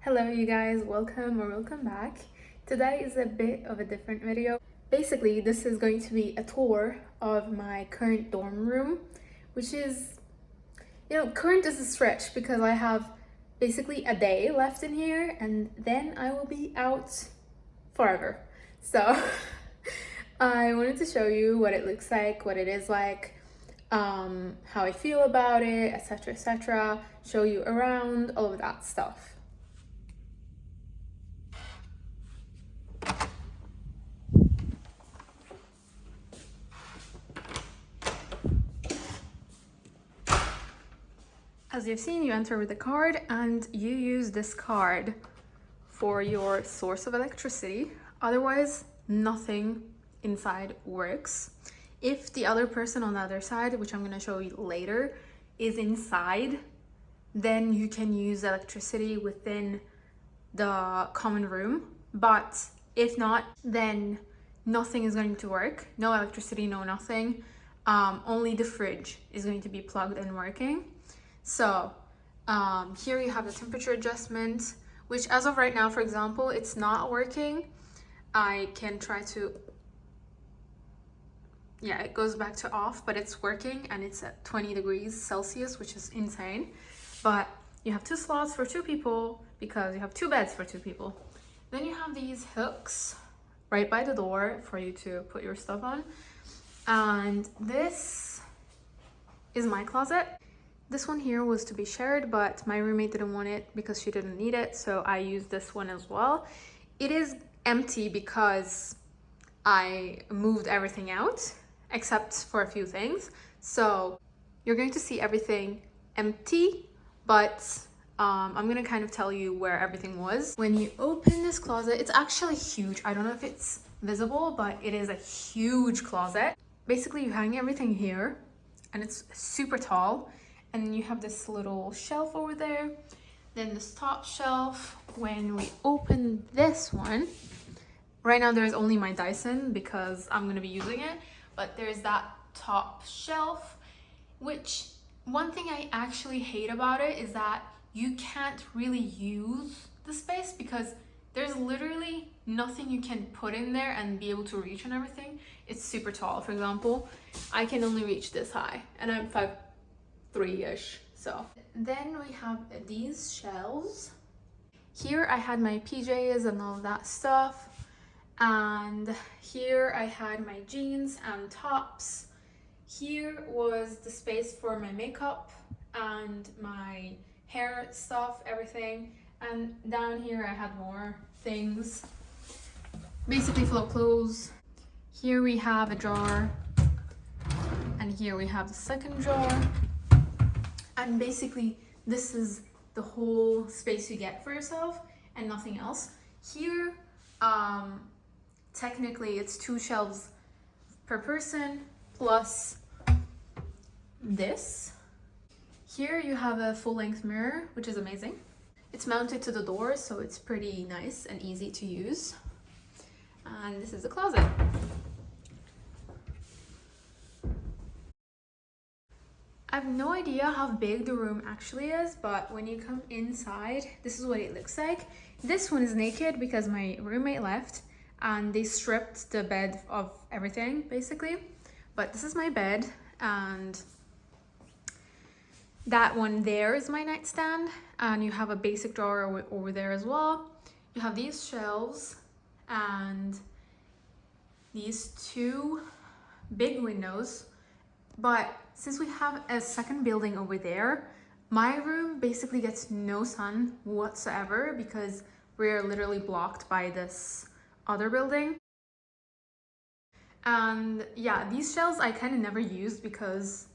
Hello you guys, welcome back. Today is a bit of a different video. Basically, this is going to be a tour of my current dorm room, which is, current is a stretch because I have basically a day left in here and then I will be out forever. So I wanted to show you what it looks like, what it is like, how I feel about it, etc., show you around, all of that stuff. As you've seen, you enter with a card and you use this card for your source of electricity. Otherwise, nothing inside works. If the other person on the other side, which I'm going to show you later, is inside, then you can use electricity within the common room. But if not, then nothing is going to work. No electricity, no nothing. Only the fridge is going to be plugged and working. So here you have the temperature adjustment, which as of right now, for example, it's not working. I can try to, yeah, it goes back to off, but it's working and it's at 20 degrees Celsius, which is insane. But you have 2 slots for 2 people because you have 2 beds for 2 people. Then you have these hooks right by the door for you to put your stuff on. And this is my closet. This one here was to be shared, but my roommate didn't want it because she didn't need it, so I used this one as well. It is empty because I moved everything out, except for a few things. So you're going to see everything empty, but I'm gonna kind of tell you where everything was. When you open this closet, it's actually huge. I don't know if it's visible, but it is a huge closet. Basically, you hang everything here, and it's super tall. And then you have this little shelf over there. Then this top shelf, when we open this one, right now there's only my Dyson because I'm gonna be using it, but there's that top shelf, which one thing I actually hate about it is that you can't really use the space because there's literally nothing you can put in there and be able to reach and everything. It's super tall. For example, I can only reach this high and I'm 5'3"-ish. So then we have these shelves. Here I had my PJs and all of that stuff, and here I had my jeans and tops. Here was the space for my makeup and my hair stuff, everything. And down here I had more things, basically full of clothes. Here we have a drawer, and here we have the second drawer. And basically, this is the whole space you get for yourself and nothing else. Here, technically it's 2 shelves per person plus this. Here you have a full-length mirror, which is amazing. It's mounted to the door, so it's pretty nice and easy to use. And this is the closet. I have no idea how big the room actually is, but when you come inside, this is what it looks like. This one is naked because my roommate left and they stripped the bed of everything, basically. But this is my bed, and that one there is my nightstand, and you have a basic drawer over there as well. You have these shelves and these 2 big windows. But since we have a second building over there, my room basically gets no sun whatsoever because we're literally blocked by this other building. And yeah, these shelves I kind of never used because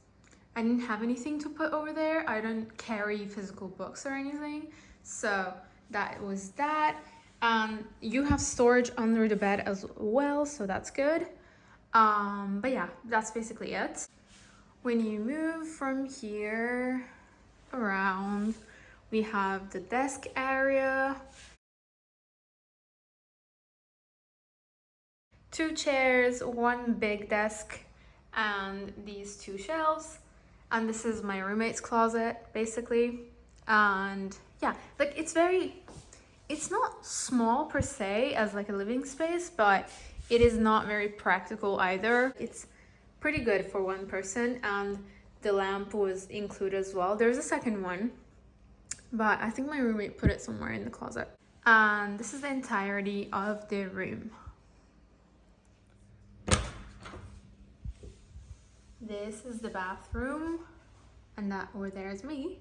I didn't have anything to put over there. I don't carry physical books or anything. So that was that. You have storage under the bed as well, so that's good. But yeah, that's basically it. When you move from here around, we have the desk area, 2 chairs, 1 big desk, and these 2 shelves. And this is my roommate's closet, basically. And yeah, like it's very it's not small per se as like a living space, but it is not very practical either. It's pretty good for one person, and the lamp was included as well. There's a second one, but I think my roommate put it somewhere in the closet. And this is the entirety of the room. This is the bathroom, and that over there is me.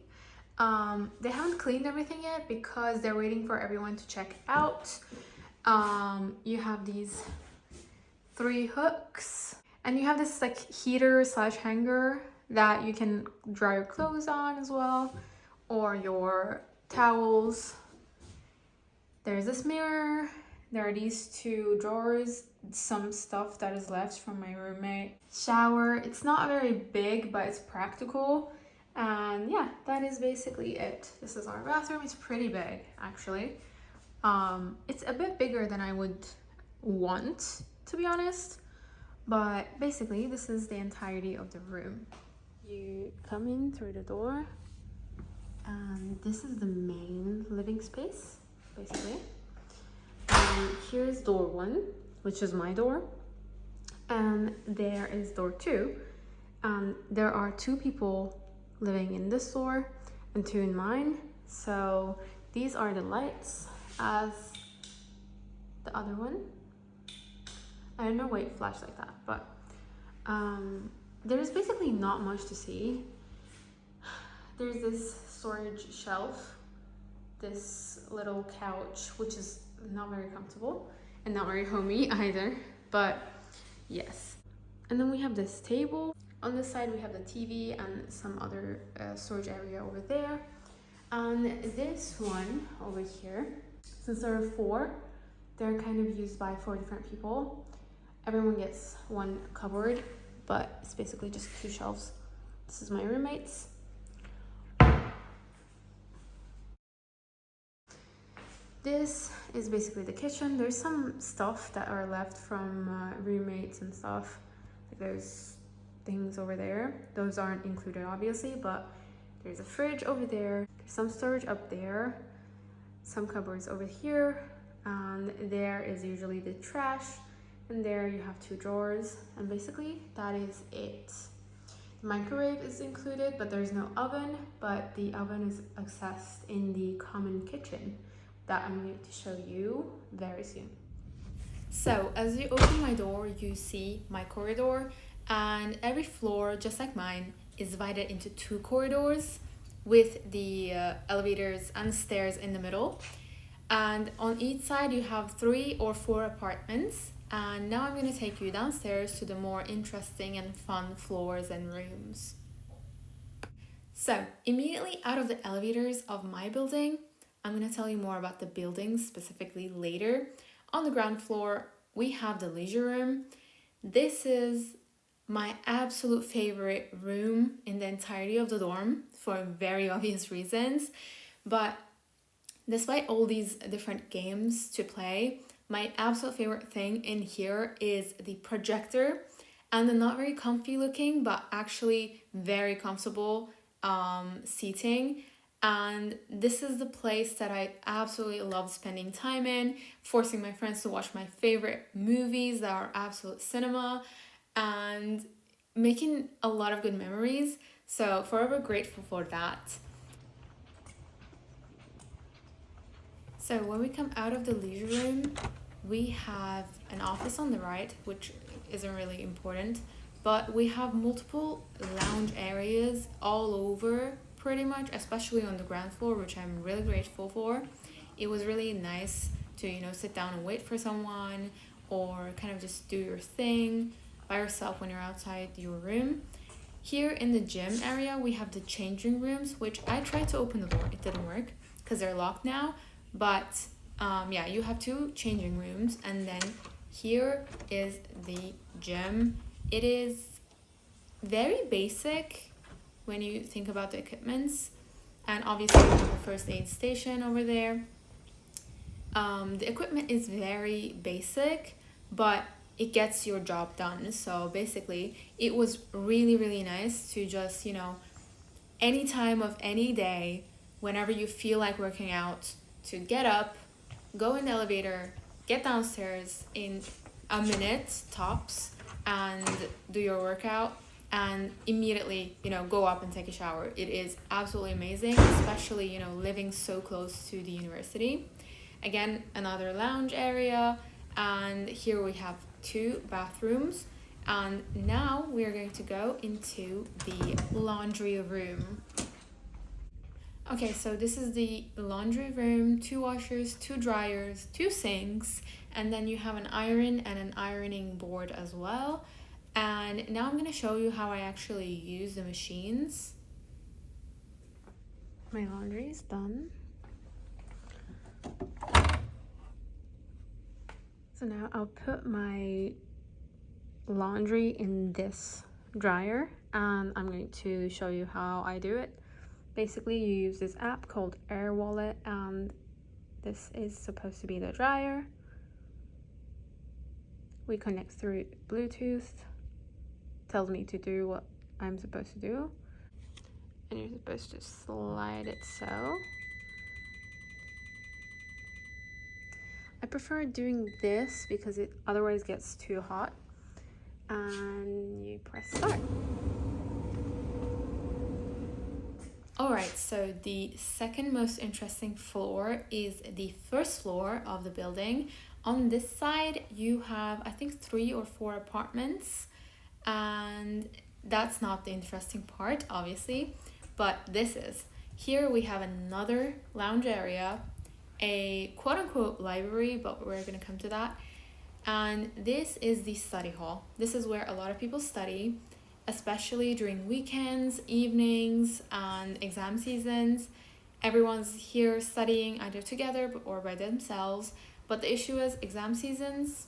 They haven't cleaned everything yet because they're waiting for everyone to check out. You have these 3 hooks, and you have this like heater slash hanger that you can dry your clothes on as well, or your towels. There's this mirror. There are these 2 drawers, some stuff that is left from my roommate. Shower, it's not very big, but it's practical. And yeah, that is basically it. This is our bathroom. It's pretty big, actually. It's a bit bigger than I would want, to be honest. But basically, this is the entirety of the room. You come in through the door, and this is the main living space, basically. And here's door 1, which is my door. And there is door 2. And there are 2 people living in this door and 2 in mine. So these are the lights as the other one. I don't know why it flashed like that, but there's basically not much to see. There's this storage shelf, this little couch, which is not very comfortable and not very homey either, but yes. And then we have this table. On this side we have the TV and some other storage area over there. And this one over here, since there are 4, they're kind of used by 4 different people. Everyone gets 1 cupboard, but it's basically just 2 shelves. This is my roommate's. This is basically the kitchen. There's some stuff that are left from roommates and stuff. Like there's things over there. Those aren't included obviously, but there's a fridge over there. There's some storage up there. Some cupboards over here. And there is usually the trash. And there you have 2 drawers. And basically that is it. The microwave is included, but there's no oven. But the oven is accessed in the common kitchen that I'm going to show you very soon. So as you open my door, you see my corridor, and every floor, just like mine, is divided into 2 corridors with the elevators and stairs in the middle. And on each side you have 3 or 4 apartments. And now I'm going to take you downstairs to the more interesting and fun floors and rooms. So immediately out of the elevators of my building, I'm going to tell you more about the building specifically later. On the ground floor, we have the leisure room. This is my absolute favorite room in the entirety of the dorm for very obvious reasons. But despite all these different games to play, my absolute favorite thing in here is the projector and the not very comfy looking, but actually very comfortable seating. And this is the place that I absolutely love spending time in, forcing my friends to watch my favorite movies that are absolute cinema, and making a lot of good memories. So forever grateful for that. So when we come out of the leisure room, we have an office on the right, which isn't really important, but we have multiple lounge areas all over pretty much, especially on the ground floor, which I'm really grateful for. It was really nice to, sit down and wait for someone, or kind of just do your thing by yourself when you're outside your room. Here in the gym area, we have the changing rooms, which I tried to open the door. It didn't work because they're locked now. But you have 2 changing rooms, and then here is the gym. It is very basic when you think about the equipments, and obviously we have a first aid station over there. The equipment is very basic, but it gets your job done. So basically it was really, really nice to just, any time of any day, whenever you feel like working out, to get up, go in the elevator, get downstairs in a minute tops, and do your workout, and immediately, go up and take a shower. It is absolutely amazing, especially, living so close to the university. Again, another lounge area, and here we have 2 bathrooms. And now we are going to go into the laundry room. Okay, so this is the laundry room, 2 washers, 2 dryers, 2 sinks, and then you have an iron and an ironing board as well. And now I'm going to show you how I actually use the machines. My laundry is done. So now I'll put my laundry in this dryer, and I'm going to show you how I do it. Basically, you use this app called Air Wallet, and this is supposed to be the dryer. We connect through Bluetooth. Tells me to do what I'm supposed to do, and you're supposed to slide it so. I prefer doing this because it otherwise gets too hot. And you press start. Alright, so the second most interesting floor is the first floor of the building. On this side, you have, I think, 3 or 4 apartments. And that's not the interesting part, obviously, but this is. Here we have another lounge area, a quote-unquote library, but we're going to come to that. And this is the study hall. This is where a lot of people study, especially during weekends, evenings, and exam seasons. Everyone's here studying either together or by themselves. But the issue is exam seasons,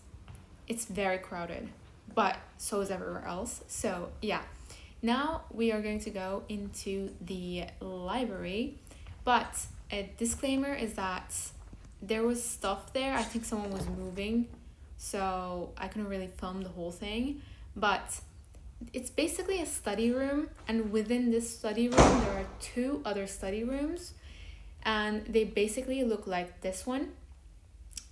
it's very crowded, but so is everywhere else. So yeah, now we are going to go into the library. But a disclaimer is that there was stuff there. I think someone was moving, so I couldn't really film the whole thing. But it's basically a study room, and within this study room there are 2 other study rooms, and they basically look like this one.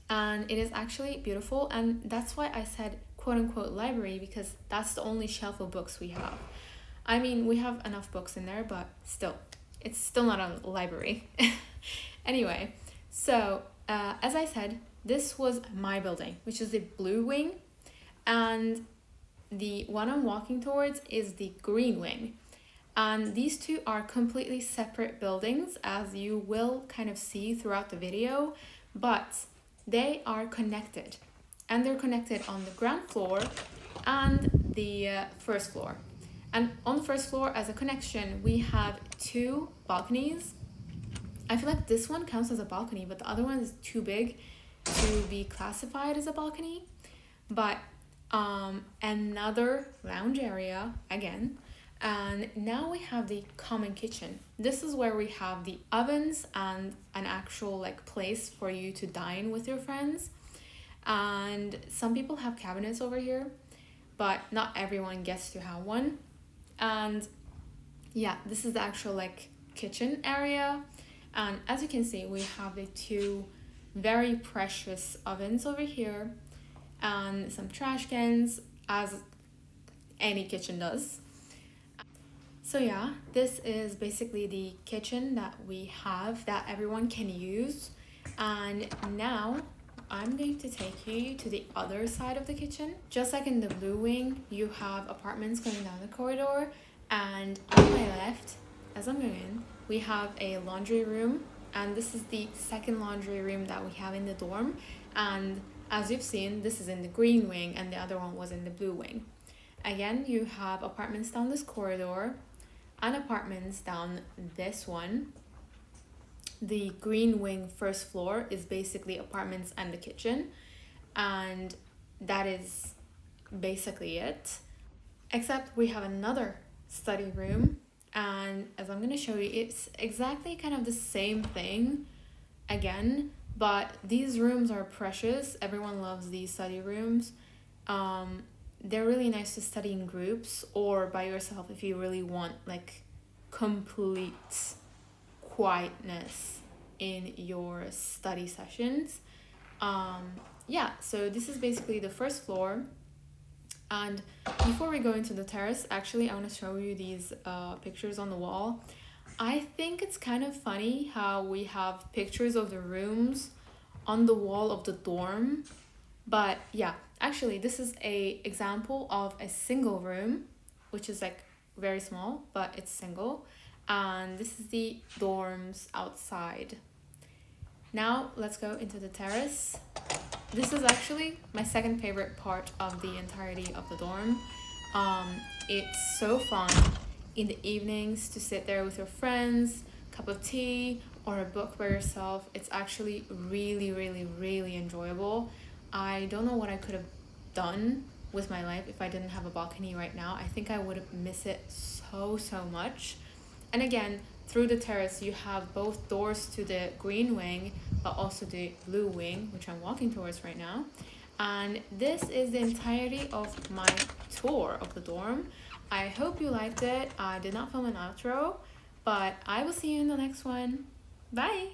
And it is actually beautiful, and that's why I said quote-unquote library, because that's the only shelf of books we have. I mean, we have enough books in there, but still, it's still not a library. Anyway, so as I said, this was my building, which is the blue wing, and the one I'm walking towards is the green wing. And these 2 are completely separate buildings, as you will kind of see throughout the video, but they are connected, and they're connected on the ground floor and the first floor. And on the first floor, as a connection, we have 2 balconies. I feel like this one counts as a balcony, but the other one is too big to be classified as a balcony. But another lounge area again. And now we have the common kitchen. This is where we have the ovens and an actual place for you to dine with your friends. And some people have cabinets over here, but not everyone gets to have one. And yeah, this is the actual kitchen area. And as you can see, we have the 2 very precious ovens over here and some trash cans, as any kitchen does. So yeah, this is basically the kitchen that we have that everyone can use. And now I'm going to take you to the other side of the kitchen. Just like in the blue wing, you have apartments going down the corridor, and on my left, as I'm going in, we have a laundry room, and this is the second laundry room that we have in the dorm. And as you've seen, this is in the green wing and the other one was in the blue wing. Again, you have apartments down this corridor and apartments down this one. The green wing first floor is basically apartments and the kitchen, and that is basically it. Except we have another study room, and as I'm going to show you, it's exactly kind of the same thing again, but these rooms are precious. Everyone loves these study rooms. They're really nice to study in groups or by yourself if you really want complete quietness in your study sessions. Yeah, so this is basically the first floor. And before we go into the terrace, actually, I want to show you these pictures on the wall. I think it's kind of funny how we have pictures of the rooms on the wall of the dorm. But yeah, actually, this is a example of a single room, which is like very small, but it's single. And this is the dorms outside. Now let's go into the terrace. This is actually my second favorite part of the entirety of the dorm. It's so fun in the evenings to sit there with your friends, cup of tea, or a book by yourself. It's actually really, really, really enjoyable. I don't know what I could have done with my life if I didn't have a balcony right now. I think I would miss it so, so much. And again, through the terrace, you have both doors to the green wing, but also the blue wing, which I'm walking towards right now. And this is the entirety of my tour of the dorm. I hope you liked it. I did not film an outro, but I will see you in the next one. Bye!